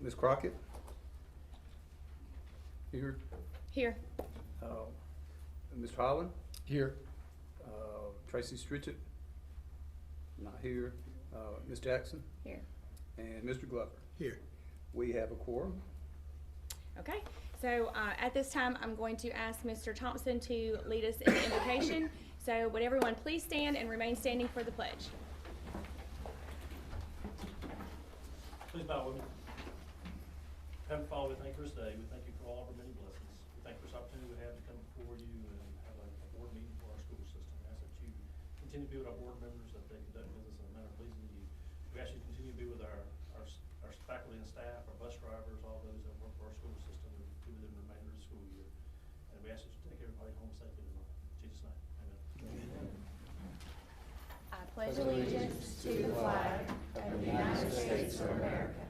Ms. Crockett? Here. Here. Mr. Holland? Here. Tracy Stritchett? Not here. Ms. Jackson? Here. And Mr. Glover? Here. We have a quorum. Okay, so at this time, I'm going to ask Mr. Thompson to lead us in the invocation. So would everyone please stand and remain standing for the pledge? Please bow with me. Heavenly Father, we thank you for this day. We thank you for all of our many blessings. We thank you for this opportunity we have to come before you and have a board meeting for our school system. We ask that you continue to be with our board members, that they conduct business in a manner pleasing to you. We ask you to continue to be with our faculty and staff, our bus drivers, all those that work for our school system, and be with them the remainder of the school year. And we ask that you take everybody home safely tonight. In Jesus' name, amen. I pledge allegiance to the flag of the United States of America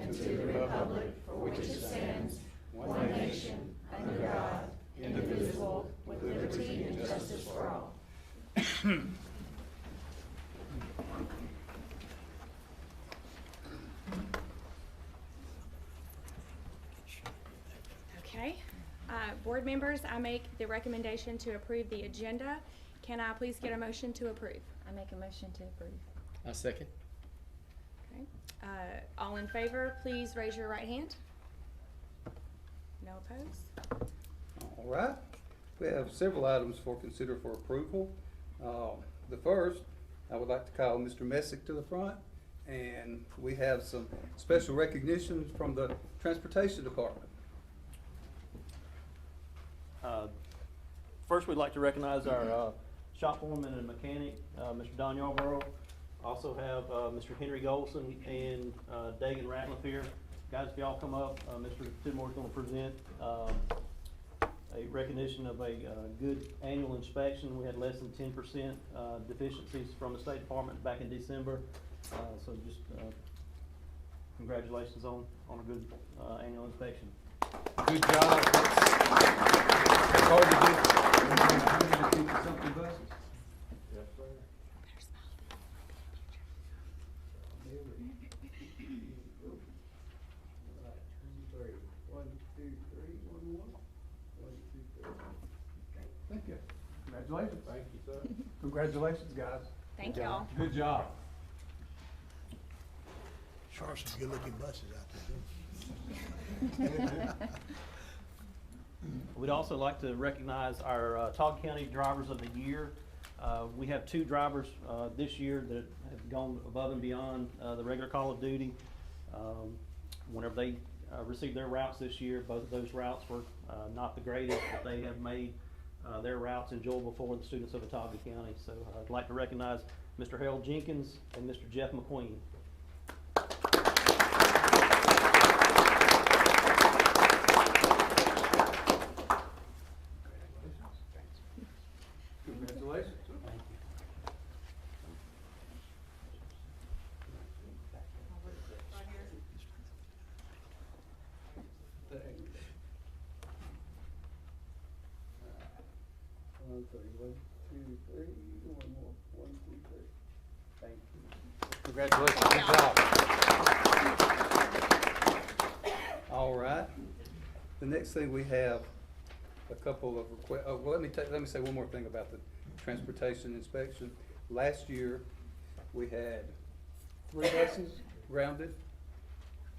and to the republic for which it stands, one nation, under God, indivisible, with liberty and justice for all. Okay, board members, I make the recommendation to approve the agenda. Can I please get a motion to approve? I make a motion to approve. I second. Okay, all in favor, please raise your right hand. No opposed? All right. We have several items for consider for approval. The first, I would like to call Mr. Messick to the front, and we have some special recognitions from the Transportation Department. First, we'd like to recognize our shop foreman and mechanic, Mr. Don Yarborough. Also have Mr. Henry Golson and Dagan Ratliff here. Guys, if y'all come up, Mr. Tidmore's going to present a recognition of a good annual inspection. We had less than 10% deficiencies from the State Department back in December. So just congratulations on a good annual inspection. Good job. It's hard to get 150-something buses. Yes, sir. Thank you. Congratulations. Thank you, sir. Congratulations, guys. Thank y'all. Good job. Sure, some good-looking buses out there, too. We'd also like to recognize our Todd County Drivers of the Year. We have two drivers this year that have gone above and beyond the regular call of duty. Whenever they received their routes this year, both of those routes were not the greatest, but they have made their routes enjoyable for the students of Watauga County. So I'd like to recognize Mr. Harold Jenkins and Mr. Jeff McQueen. Congratulations. Thank you. One, two, three, one more, 1, 2, 3. Thank you. Congratulations, good job. All right. The next thing we have a couple of requests. Oh, well, let me say one more thing about the transportation inspection. Last year, we had 3 buses grounded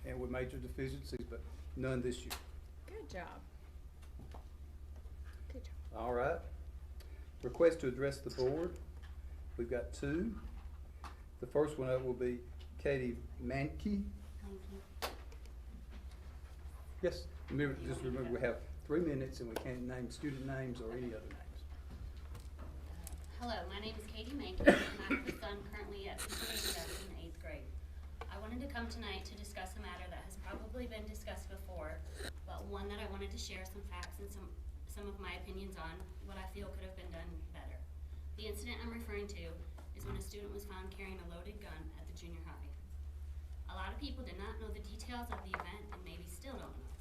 and with major deficiencies, but none this year. Good job. Good job. All right. Request to address the board. We've got 2. The first one up will be Katie Mankey. Yes, just remember we have 3 minutes and we can't name student names or any other names. Hello, my name is Katie Mankey, and I have a son currently at Pennsylvania in the 8th grade. I wanted to come tonight to discuss a matter that has probably been discussed before, but one that I wanted to share some facts and some of my opinions on what I feel could have been done better. The incident I'm referring to is when a student was found carrying a loaded gun at the junior high. A lot of people did not know the details of the event and maybe still don't know.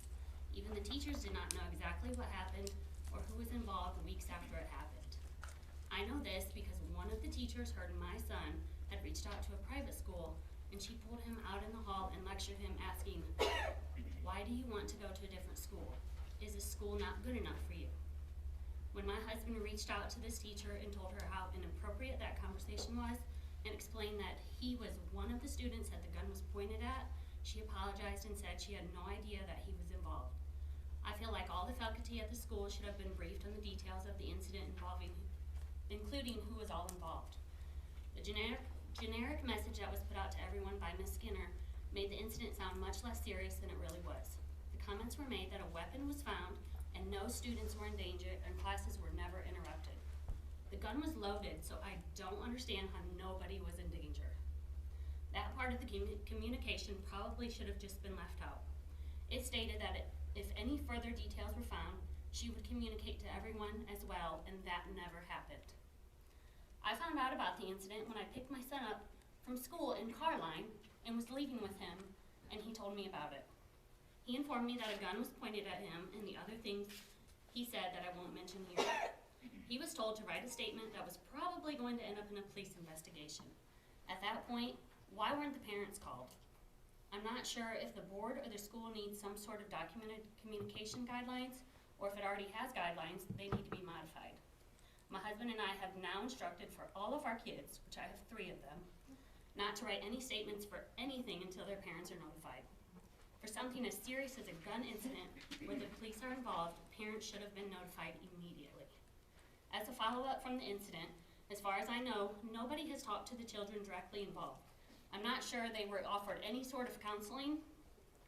Even the teachers did not know exactly what happened or who was involved weeks after it happened. I know this because one of the teachers heard my son had reached out to a private school and she pulled him out in the hall and lectured him, asking, "Why do you want to go to a different school? Is this school not good enough for you?" When my husband reached out to this teacher and told her how inappropriate that conversation was, and explained that he was one of the students that the gun was pointed at, she apologized and said she had no idea that he was involved. I feel like all the faculty at the school should have been briefed on the details of the incident including who was all involved. The generic message that was put out to everyone by Ms. Skinner made the incident sound much less serious than it really was. The comments were made that a weapon was found and no students were in danger and classes were never interrupted. The gun was loaded, so I don't understand how nobody was in danger. That part of the communication probably should have just been left out. It stated that if any further details were found, she would communicate to everyone as well, and that never happened. I found out about the incident when I picked my son up from school in Carline and was leaving with him, and he told me about it. He informed me that a gun was pointed at him and the other things he said that I won't mention here. He was told to write a statement that was probably going to end up in a police investigation. At that point, why weren't the parents called? I'm not sure if the board or the school needs some sort of documented communication guidelines, or if it already has guidelines, they need to be modified. My husband and I have now instructed for all of our kids, which I have 3 of them, not to write any statements for anything until their parents are notified. For something as serious as a gun incident where the police are involved, parents should have been notified immediately. As a follow-up from the incident, as far as I know, nobody has talked to the children directly involved. I'm not sure they were offered any sort of counseling,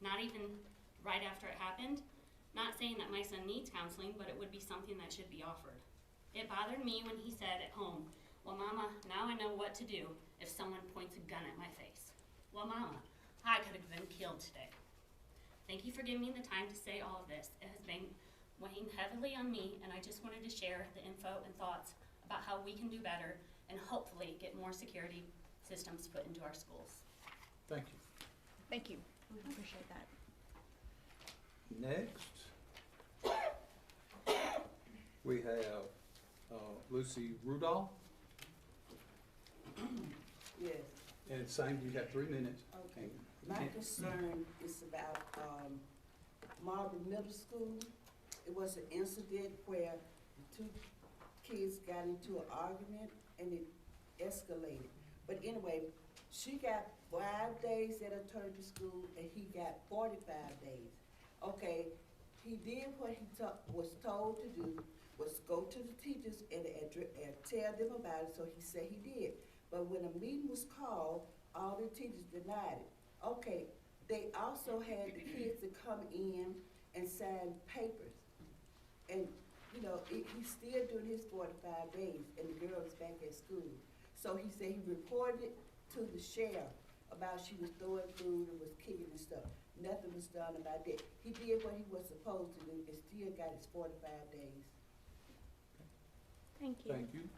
not even right after it happened. Not saying that my son needs counseling, but it would be something that should be offered. It bothered me when he said at home, "Well, Mama, now I know what to do if someone points a gun at my face." Well, Mama, I could have been killed today. Thank you for giving me the time to say all of this. It has been weighing heavily on me, and I just wanted to share the info and thoughts about how we can do better and hopefully get more security systems put into our schools. Thank you. Thank you. We appreciate that. Next, we have Lucy Rudolph, Yes, and it's same, you got 3 minutes. okay. My concern is about, Marvin Middle School. It was an incident where the 2 kids got into an argument and it escalated. But anyway, she got 5 days at alternative school and he got 45 days. Okay, he did what he was told to do, was go to the teachers and tell them about it, so he said he did. But when a meeting was called, all the teachers denied it. Okay, they also had the kids to come in and sign papers. And, you know, he's still doing his 45 days, and the girl is back at school. So he said he reported to the sheriff about she was throwing food and was kicking and stuff. Nothing was done about that. He did what he was supposed to do and still got his 45 days. Thank you. Thank you.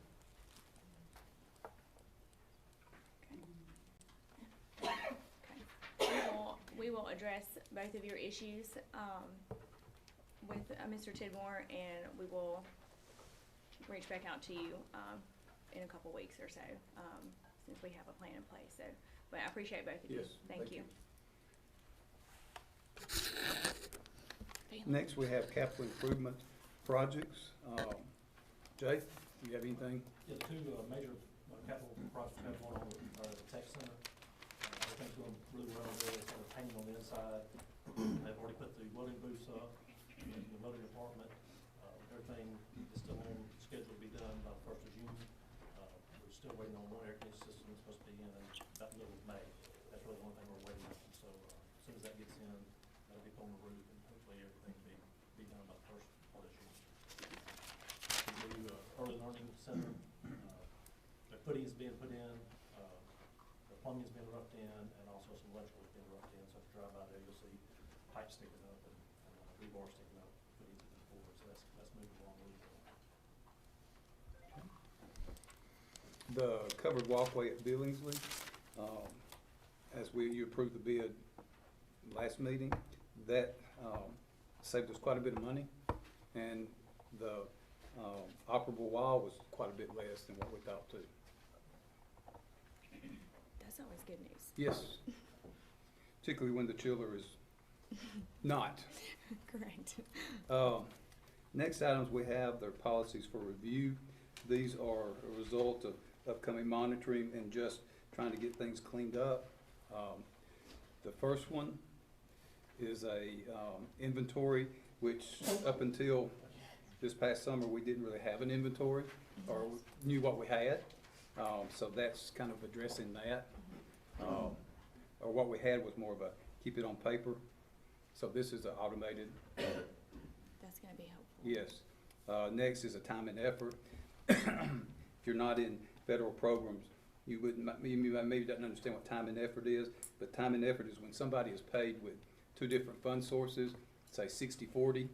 We will address both of your issues with Mr. Tidmore, and we will reach back out to you in a couple weeks or so, since we have a plan in place. So, but I appreciate both of you. Yes, Thank you. Next, we have capital improvement projects. Jay, you have anything? Yeah, the 2 major capital projects we have going on are the tech center. Everything's going really well there. It's got a painting on the inside. They've already put the welding booths up in the welding department. Everything is still on schedule to be done by the 1st of June. We're still waiting on one air conditioning system that's supposed to be in about the middle of May. That's really the one thing we're waiting on. So as soon as that gets in, that'll be on the roof, and hopefully everything will be done by the 1st part of June. The new early learning center, the footing is being put in, the plumbing is being roughed in, and also some electrical is being roughed in. So if you drive by there, you'll see pipes sticking up and rebar sticking up, footings moving forward. So that's moving along really well. The covered walkway at Billingsley, as you approved the bid last meeting, that saved us quite a bit of money, and the operable wall was quite a bit less than what we thought too. Doesn't always good news. Yes. Particularly when the chiller is not. Correct. Next items we have, they're policies for review. These are a result of upcoming monitoring and just trying to get things cleaned up. The first one is a inventory, which up until this past summer, we didn't really have an inventory or knew what we had. So that's kind of addressing that. Or what we had was more of a keep it on paper. So this is an automated. That's gonna be helpful. Yes. Next is a time and effort. If you're not in federal programs, you maybe don't understand what time and effort is, but time and effort is when somebody is paid with two different fund sources, say 60-40,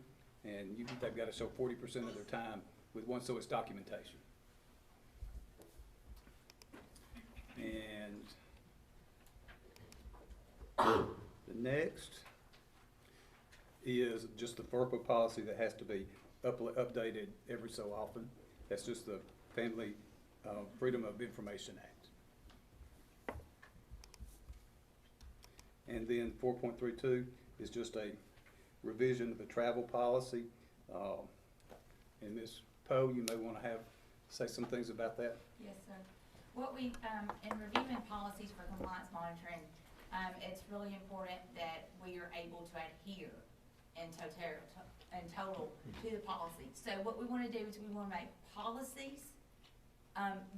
and they've got to show 40% of their time with one, so it's documentation. And the next is just the FERPA policy that has to be updated every so often. That's just the Family Freedom of Information Act. And then 4.32 is just a revision of the travel policy. And Ms. Poe, you may want to say some things about that. Yes, sir. What we, in reviewing policies for compliance monitoring, it's really important that we are able to adhere in total to the policy. So what we want to do is we want to make policies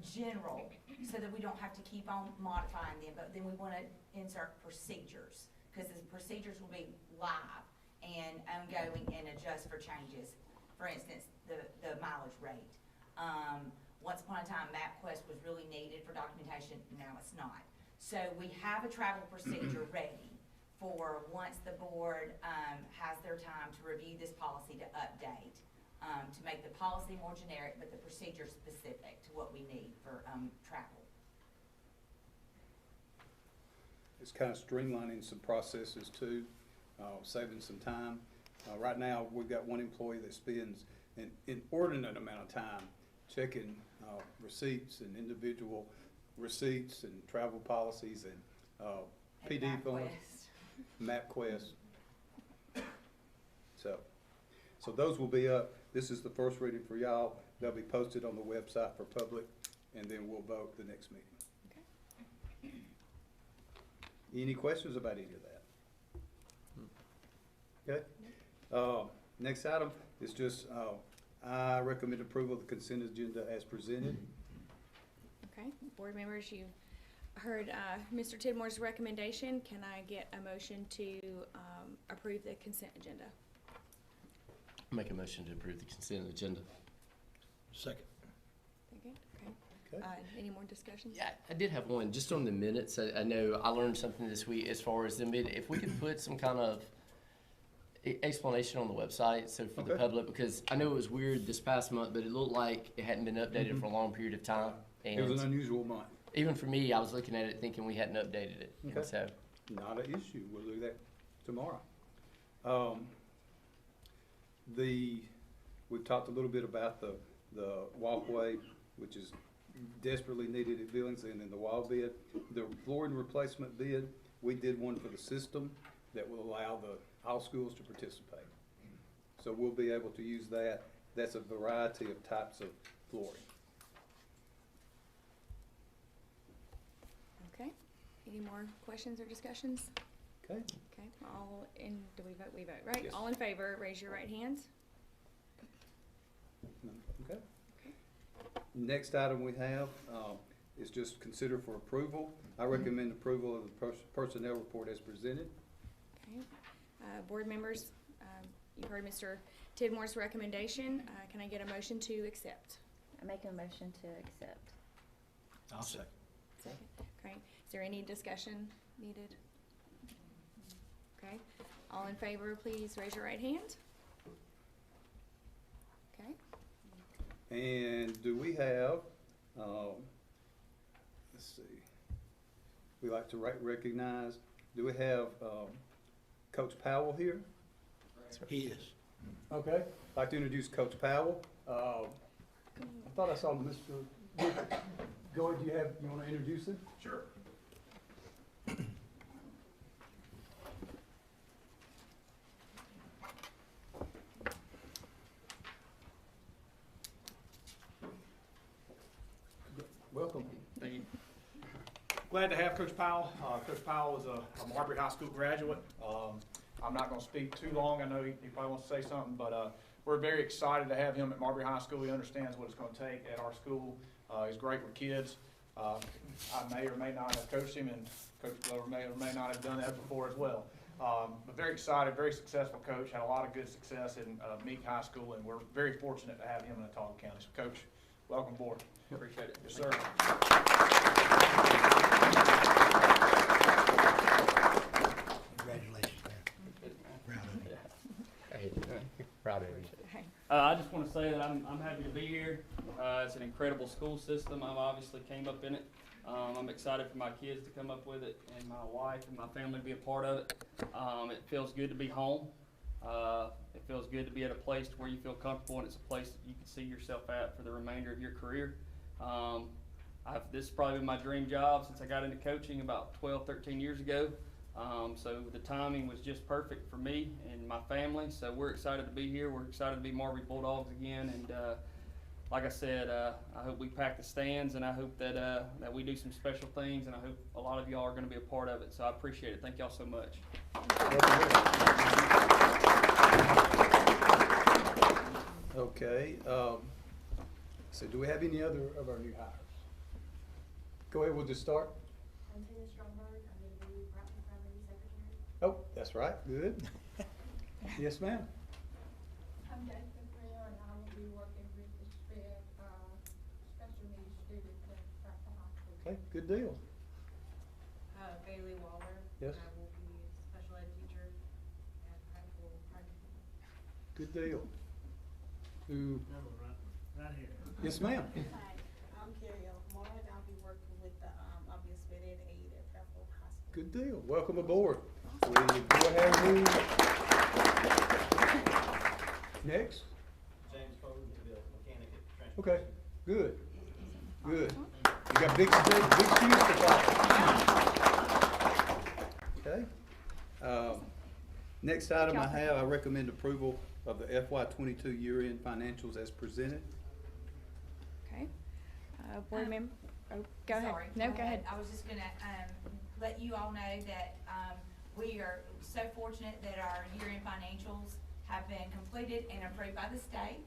general, so that we don't have to keep on modifying them, but then we want to insert procedures, because the procedures will be live and ongoing and adjust for changes. For instance, the mileage rate. Once upon a time, MapQuest was really needed for documentation, now it's not. So we have a travel procedure ready for once the board has their time to review this policy to update, to make the policy more generic, but the procedure specific to what we need for travel. It's kind of streamlining some processes too, saving some time. Right now, we've got one employee that spends an inordinate amount of time checking receipts and individual receipts and travel policies and PD forms, MapQuest. So those will be up. This is the first reading for y'all. They'll be posted on the website for public, and then we'll vote the next meeting. Any questions about any of that? Okay. Next item is just, I recommend approval of the consent agenda as presented. Okay, board members, you've heard Mr. Tidmore's recommendation. Can I get a motion to approve the consent agenda? Make a motion to approve the consent agenda. Second. Second, okay. Okay. Any more discussions? Yeah, I did have one, just on the minutes. I know I learned something this week as far as the minute, if we could put some kind of explanation on the website, so for the Okay. public, because I know it was weird this past month, but it looked like it hadn't been updated for a long period of time. It was an And unusual month. even for me, I was looking at it thinking we hadn't updated it. Okay. And so, Not an issue. We'll do that tomorrow. We've talked a little bit about the walkway, which is desperately needed at Billings, and then the wall bid. The flooring replacement bid, we did one for the system that will allow all schools to participate. So we'll be able to use that. That's a variety of types of flooring. Okay, any more questions or discussions? Okay? Okay, do we vote? We vote, right? Yes. All in favor, raise your right hands. Okay. Next item we have is just consider for approval. I recommend approval of the personnel report as presented. Okay, board members, you've heard Mr. Tidmore's recommendation. Can I get a motion to accept? I make a motion to accept. I'll second. Second. Okay, is there any discussion needed? Okay, all in favor, please raise your right hand. Okay, And do we have, let's see, we like to recognize, do we have Coach Powell here? He is. Okay. I'd like to introduce Coach Powell. I thought I saw Mr. Go ahead, you want to introduce him? Sure. Glad to have Coach Powell. Coach Powell is a Marbury High School graduate. I'm not going to speak too long. I know he probably wants to say something, but we're very excited to have him at Marbury High School. He understands what it's going to take at our school. He's great with kids. I may or may not have coached him, and Coach Glover may or may not have done that before as well. But very excited, very successful coach, had a lot of good success in Meek High School, and we're very fortunate to have him in Autauga County. So, Coach, welcome aboard. Appreciate it. Yes, sir. Congratulations, man. Proud of you. Proud of you. I just want to say that I'm happy to be here. It's an incredible school system. I obviously came up in it. I'm excited for my kids to come up with it and my wife and my family to be a part of it. It feels good to be home. It feels good to be at a place where you feel comfortable and it's a place that you can see yourself at for the remainder of your career. This has probably been my dream job since I got into coaching about 12, 13 years ago. So the timing was just perfect for me and my family. So we're excited to be here. We're excited to be Marbury Bulldogs again. And like I said, I hope we pack the stands, and I hope that we do some special things, and I hope a lot of y'all are going to be a part of it. So I appreciate it. Thank y'all so much. Okay, so do we have any other of our new hires? Go ahead, we'll just start. I'm Tina Stromberg, I'm the new primary secretary. Oh, that's right, good. Yes, ma'am. I'm Jessica Freeland, and I will be working with the special needs students at Franklin High School. Okay, good deal. Bailey Waller. Yes. I will be a special ed teacher at Franklin. Good deal. Who? Right here. Yes, ma'am. Hi, I'm Carrie Elmore, and I'll be working with I'll be a sped ed aide at Fairfield High School. Good deal. Welcome aboard. We go ahead and move. Next. James Foden, to be a mechanic at Transportation. Okay, good, good. You got big shoes to fill. Okay. Next item I recommend approval of the FY22 year-end financials as presented. Okay. Board member, oh, go ahead. Sorry, No, go ahead. I was just gonna, let you all know that, we are so fortunate that our year-end financials have been completed and approved by the state.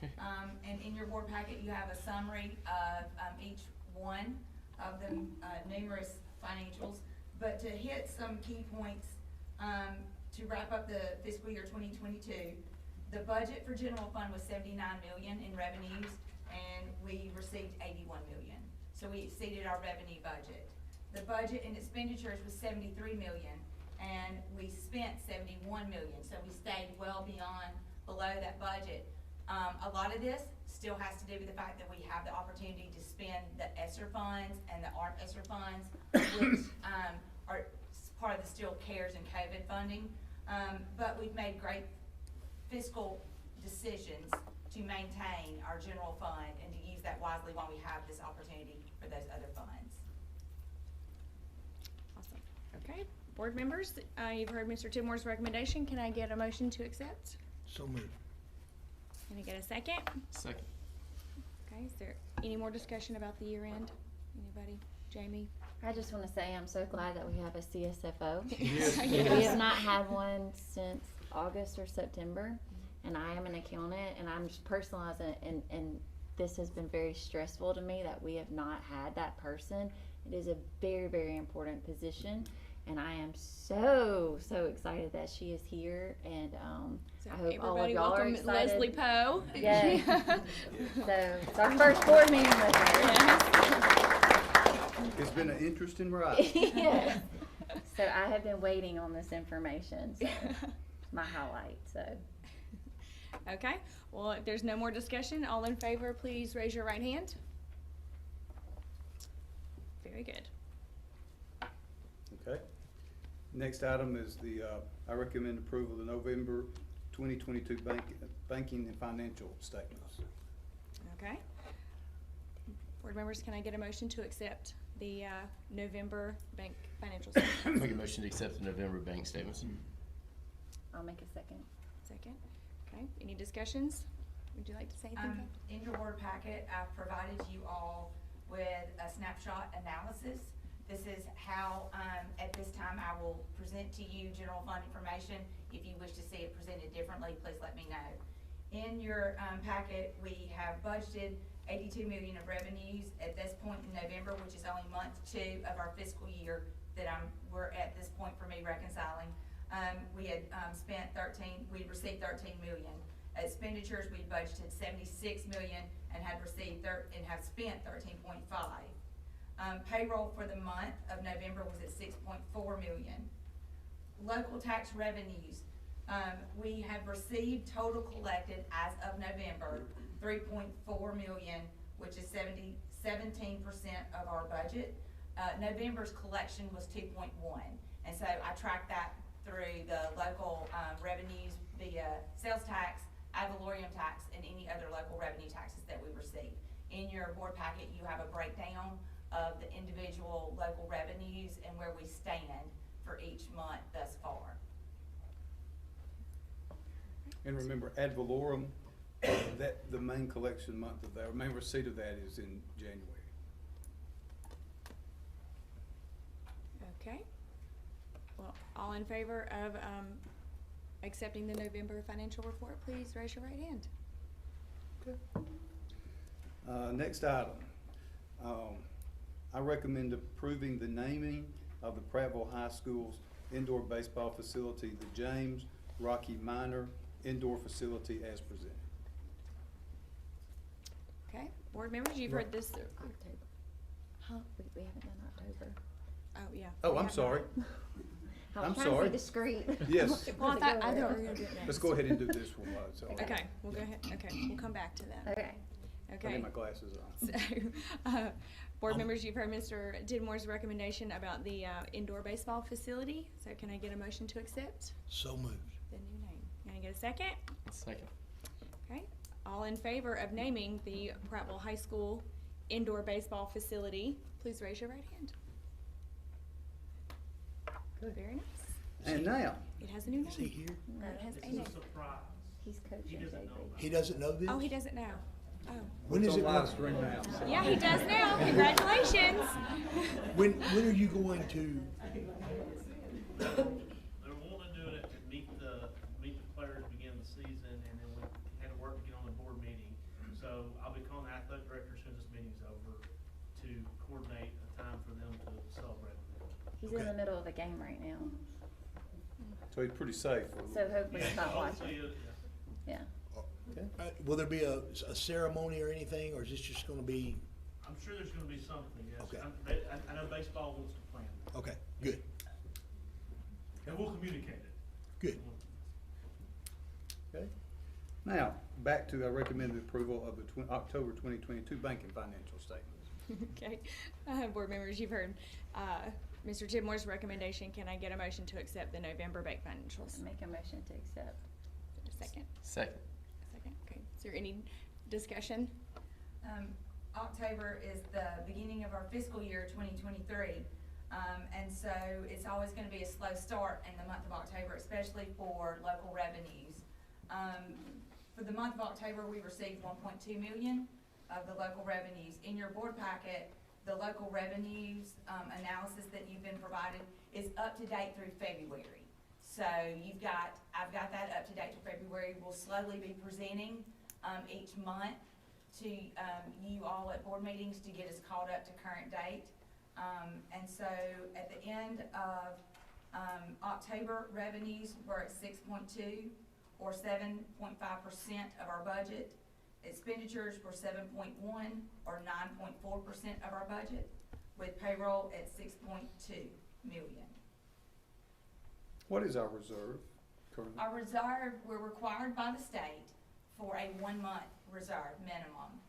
And in your board packet, you have a summary of, each one of the, numerous financials. But to hit some key points, to wrap up the fiscal year 2022, the budget for general fund was 79 million in revenues, and we received 81 million. So we exceeded our revenue budget. The budget in expenditures was 73 million, and we spent 71 million. So we stayed well below that budget. A lot of this still has to do with the fact that we have the opportunity to spend the ESSER funds and the ARP ESSER funds, which are part of the still CARES and COVID funding. But we've made great fiscal decisions to maintain our general fund and to use that wisely while we have this opportunity for those other funds. Awesome. Okay, board members, you've heard Mr. Tidmore's recommendation. Can I get a motion to accept? So moved. Can I get a second? Second. Okay, is there any more discussion about the year end? Anybody? Jamie? I just want to say I'm so glad that we have a CSFO. Yes. We have not had one since August or September, and I am an accountant, and I'm just personalizing it, and this has been very stressful to me that we have not had that person. It is a very, very important position, and I am so excited that she is here, and So I hope all of everybody y'all are welcome excited. Leslie Poe. Yay. So it's our first board meeting with her. It's been an interesting ride. Yes. So I have been waiting on this information, so it's my highlight, so. Okay, well, if there's no more discussion, all in favor, please raise your right hand. Very good. Okay. Next item is I recommend approval of the November 2022 banking and financial statements. Okay. Board members, can I get a motion to accept the November bank financial statement? Make a motion to accept the November bank statements. I'll make a second. Second. Okay, any discussions? Would you like to say anything? In your board packet, I've provided you all with a snapshot analysis This is how, at this time, I will present to you general fund information. If you wish to see it presented differently, please let me know. In your packet, we have budgeted 82 million of revenues at this point in November, which is only month 2 of our fiscal year that we're at this point for me reconciling. We had we received 13 million. Expenditures, we budgeted 76 million and had received and have spent 13.5. Payroll for the month of November was at 6.4 million. Local tax revenues, we have received total collected as of November 3.4 million, which is 17% of our budget. November's collection was 2.1, and so I tracked that through the local revenues via sales tax, ad valorem tax, and any other local revenue taxes that we receive. In your board packet, you have a breakdown of the individual local revenues and where we stand for each month thus far. And remember, ad valorem, that the main collection month of that, main receipt of that is in January. Okay. Well, all in favor of accepting the November financial report, please raise your right hand. Okay. Next item. I recommend approving the naming of the Prattville High School's indoor baseball facility, the James Rocky Minor Indoor Facility, as presented. Okay, board members, you've heard this. October. Huh? We haven't done October. Oh, yeah. Oh, we I'm have sorry. I was I'm trying to sorry. be discreet. Yes. Well, I thought we were gonna do it next. Let's go ahead and do this one. So Okay, we'll go ahead, okay, we'll come back to that. Okay. I Okay. need my glasses on. So, board members, you've heard Mr. Didmore's recommendation about the indoor baseball facility. So can I get a motion to accept So moved. the new name? Can I get a second? Second. Okay, all in favor of naming the Prattville High School indoor baseball facility, please raise your right hand. Very nice. And now, It has a new name. Is he here? No, it has It's a name. a surprise. He's coaching He doesn't JV. know about He doesn't know this? Oh, he doesn't know. Oh. When it's is on it live going? stream now. so- Yeah, he does now. Congratulations. When are you going to, They're wanting to do it to meet the players begin the season, and then we had to work to get on the board meeting. So I'll be calling the athletic director as soon as this meeting's over to coordinate a time for them to celebrate. He's in the middle of a game right now, So he's pretty safe. for a so little- hopefully he's not Hopefully, watching. Yeah. will there be a ceremony or anything, or is this just gonna be, I'm sure there's gonna be something, yes. Okay. I know baseball wants to plan, okay, good, and we'll communicate it. good. Okay. Now, back to, I recommend the approval of the October 2022 banking financial statements. Okay, board members, you've heard Mr. Tidmore's recommendation. Can I get a motion to accept the November bank financials? Make a motion to accept. A second. Second. Second. Okay. Is there any discussion? October is the beginning of our fiscal year 2023. And so it's always gonna be a slow start in the month of October, especially for local revenues. For the month of October, we received 1.2 million of the local revenues. In your board packet, the local revenues, analysis that you've been provided is up to date through February. So I've got that up to date to February. We'll slowly be presenting, each month to, you all at board meetings to get us caught up to current date. And so at the end of, October, revenues were at 6.2 or 7.5% of our budget. Expenditures were 7.1 or 9.4% of our budget, with payroll at 6.2 million. What is our reserve currently? Our reserve, we're required by the state for a 1-month reserve minimum.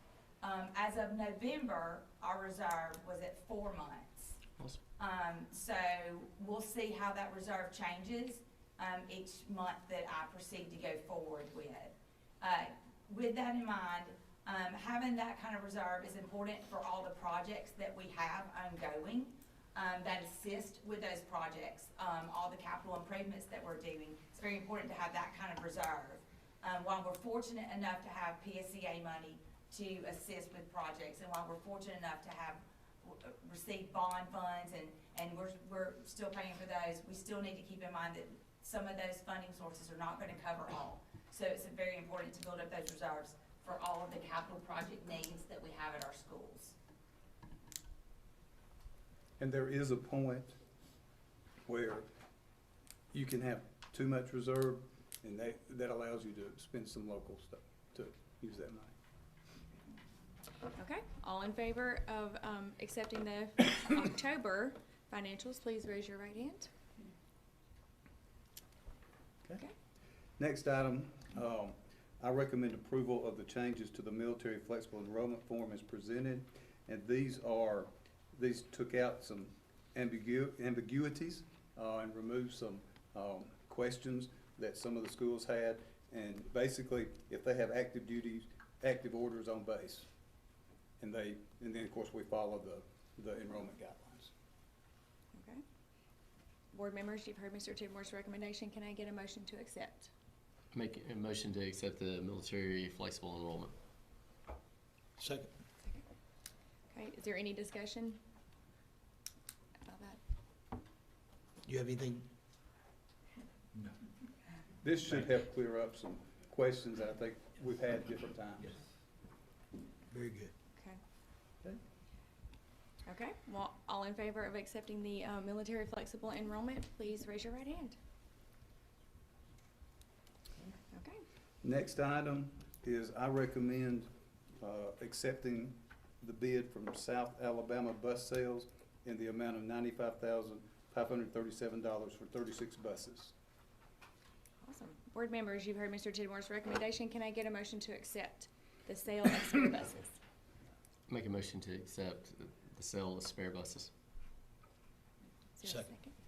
As of November, our reserve was at 4 months. Awesome. So we'll see how that reserve changes, each month that I proceed to go forward with. With that in mind, having that kind of reserve is important for all the projects that we have ongoing, that assist with those projects, all the capital improvements that we're doing. It's very important to have that kind of reserve. While we're fortunate enough to have PSCA money to assist with projects, and while we're fortunate enough to have receive bond funds and we're still paying for those. We still need to keep in mind that some of those funding sources are not gonna cover all. So it's very important to build up those reserves for all of the capital project needs that we have at our schools. And there is a point where you can have too much reserve, and that allows you to spend some local stuff to use that money. Okay, all in favor of accepting the October financials, please raise your right hand. Okay. Next item, I recommend approval of the changes to the military flexible enrollment form as presented. And these took out some ambiguities and removed some questions that some of the schools had. And basically, if they have active duties, active orders on base, and then of course we follow the enrollment guidelines. Okay. Board members, you've heard Mr. Tidmore's recommendation. Can I get a motion to accept? Make a motion to accept the military flexible enrollment. Second. Okay, is there any discussion about that? You have anything? This should help clear up some questions that I think we've had different times. Very good. Okay. Okay, well, all in favor of accepting the military flexible enrollment, please raise your right hand. Okay. Next item is I recommend accepting the bid from South Alabama Bus Sales in the amount of $95,537 for 36 buses. Awesome. Board members, you've heard Mr. Tidmore's recommendation. Can I get a motion to accept the sale of spare buses? Make a motion to accept the sale of spare buses. Is there a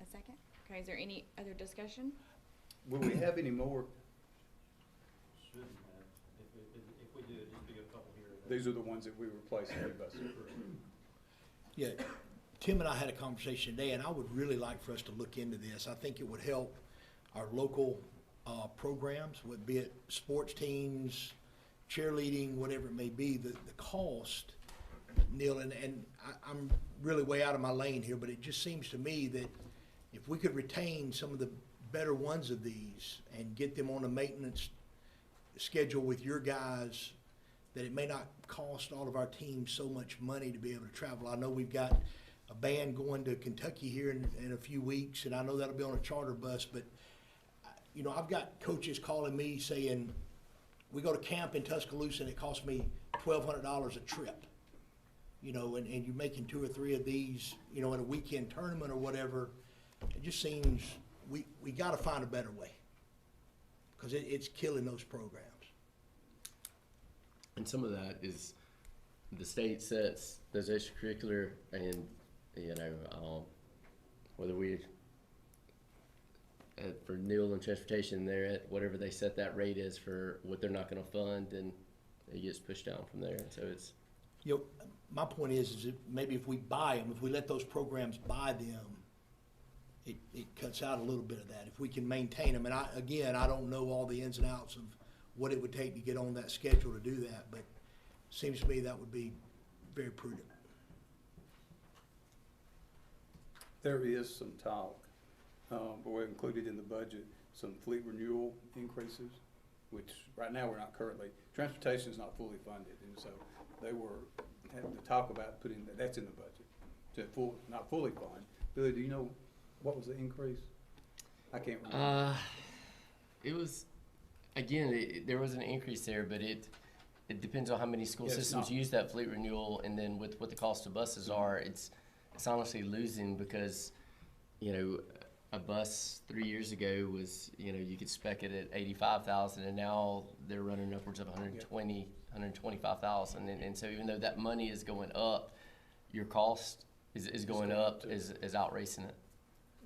second? Okay, is there any other discussion? Will we have any more? Shouldn't have. If we do, it'd be a couple here. and there. These are the ones that we replaced in the buses. Yeah, Tim and I had a conversation today, and I would really like for us to look into this. I think it would help our local programs, be it sports teams, cheerleading, whatever it may be. The cost, Neil, and I'm really way out of my lane here, but it just seems to me that if we could retain some of the better ones of these and get them on a maintenance schedule with your guys, that it may not cost all of our teams so much money to be able to travel. I know we've got a band going to Kentucky here in a few weeks, and I know that'll be on a charter bus, but you know, I've got coaches calling me saying, we go to camp in Tuscaloosa and it costs me $1,200 a trip. You know, and you're making 2 or 3 of these, you know, in a weekend tournament or whatever. It just seems we got to find a better way, because it's killing those programs. And some of that is the state sets those extracurricular, and you know, whether we for Neil and transportation, they're at whatever they set that rate is for what they're not going to fund, and it gets pushed down from there. So it's, You know, my point is that maybe if we buy them, if we let those programs buy them, it cuts out a little bit of that. If we can maintain them, and I don't know all the ins and outs of what it would take to get on that schedule to do that, but it seems to me that would be very prudent. There is some talk, but we're included in the budget, some fleet renewal increases, which right now we're not currently, transportation is not fully funded, and so they had to talk about putting, that's in the budget, to not fully fund. Billy, do you know, what was the increase? I can't remember. it was, again, there was an increase there, but it depends on how many school systems use that fleet renewal, and then with what the cost of buses are, it's honestly losing, because, you know, a bus 3 years ago was, you know, you could spec it at 85,000, and now they're running upwards of 120, 125,000, and so even though that money is going up, your cost is going up, is outracing it.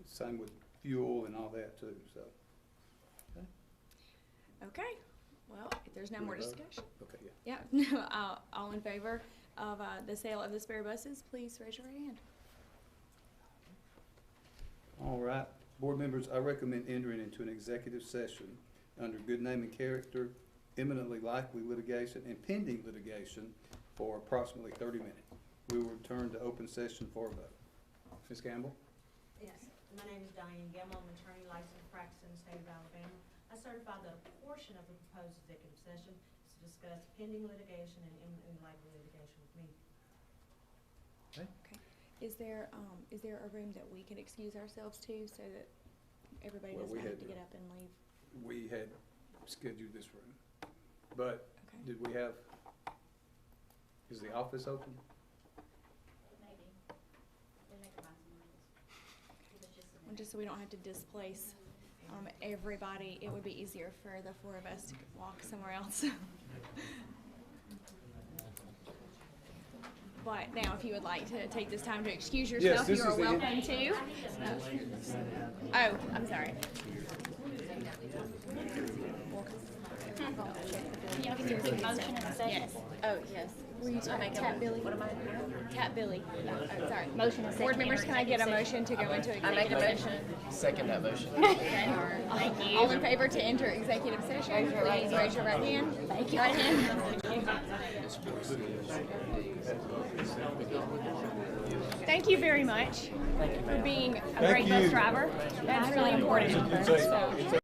Same with fuel and all that too, so. Okay, well, if there's no more discussion. Okay, yeah. Yeah, all in favor of the sale of the spare buses, please raise your right hand. All right, board members, I recommend entering into an executive session under good name and character, imminently likely litigation, and pending litigation for approximately 30 minutes. we will return to open session for a vote. Ms. Campbell? Yes, my name is Diane Gamble, I'm an attorney licensed practicing in the state of Alabama. I certify that a portion of the proposed executive session is to discuss pending litigation and imminent likely litigation with me. Okay. Is there a room that we can excuse ourselves to so that everybody Well, does we not have had to to- get up and leave? We had scheduled this room, but Okay. did we have, is the office open? Maybe. Then they can find someone else. Give us just a Well, minute. just so we don't have to displace everybody, it would be easier for the four of us to walk somewhere else. But now, if you would like to take this time to excuse yourself, this you are is the- welcome to. Oh, I'm sorry. Y'all can do a motion in a second. Yes. Oh, yes. Were you talking Cat Billy? What am I? Cat Billy. Oh, sorry. Motion in a second. Board members, can I get a motion to go into I make a executive session? motion. Second that motion. Thank you. All in favor to enter executive session, please raise your right hand. Thank you. Right hand. Thank you very much for being a great bus driver. That's really important. So-